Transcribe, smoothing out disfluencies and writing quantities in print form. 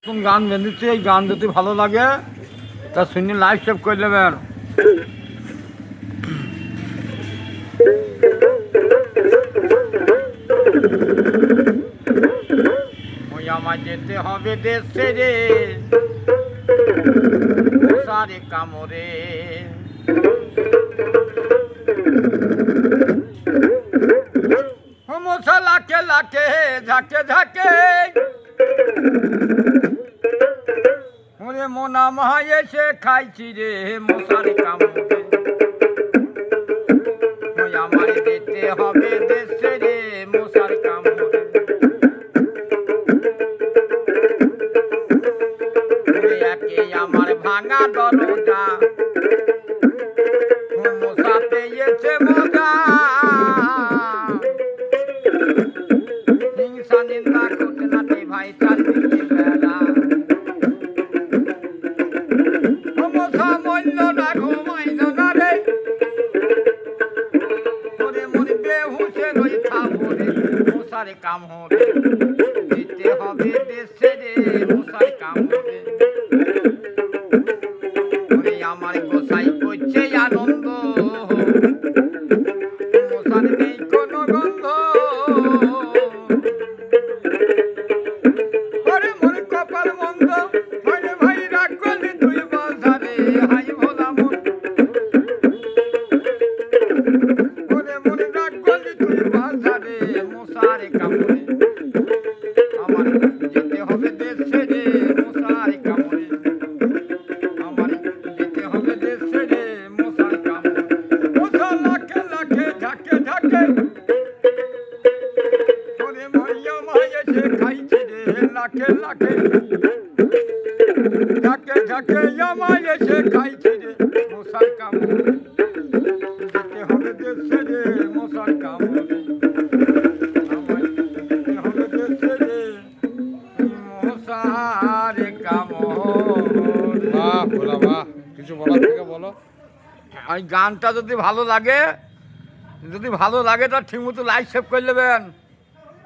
নতুন গান বেঁধেছি, এই গান যদি ভালো লাগে তা শুনে লাইভ সেভ করে নেবেন। ওই আমার যেতে হবে দেশ ছেড়ে সারে কামড়ে, মশা লাখে লাখে ঝাঁকে ঝাঁকে ওরে মোনা মহা এসে খাইছি রে মশার কামড়ে। ওই আমার যেতে হবে দেশে রে মশার কামড়ে। একে আমার ভাঙা দরজা মশা পেয়েছে মজা, হিংসা নিন্দা করতে নাতে ভাই চারদিকে বেলা। মশা মরল না ঘুমাইল না রে, ওরে মরিবে হুসেন ওই খাবরে মশার কামড়ে। যেতে হবে দেশে রে মশার কামড়ে। ওরে আমার গোসাই করছে আনন্দ, মশার নেই কোনো গন্ধ। ওরে মোর কপাল মন্দ, ওরে ভাই রাগ করলি তুই বাজারে হাই ভোলা মন। ওরে মোর রাগ করলি তুই বাজারে মশার কামড়ে। আমার যেতে হবে দেশে রে মশার কামড়ে। আমার যেতে হবে দেশে রে মশার কামড়ে। মশা লাখে লাখে ঝাঁকে ঝাঁকে ওরে মরিয়া মায়েছে খাইছে রে লাখে লাখে ঝাঁকে ঝাঁকে মায়েছে খাইছে রে মশার কামড়ে। যেতে হবে দেশে রে মশার কামড়ে। আমার যেতে হবে দেশে রে মশার কামড়ে। বাহ ভোলা বাহ, কিছু বলার থেকে বলো। আর গানটা যদি ভালো লাগে তা ঠিক মতো লাইভ সেভ করে নেবেন।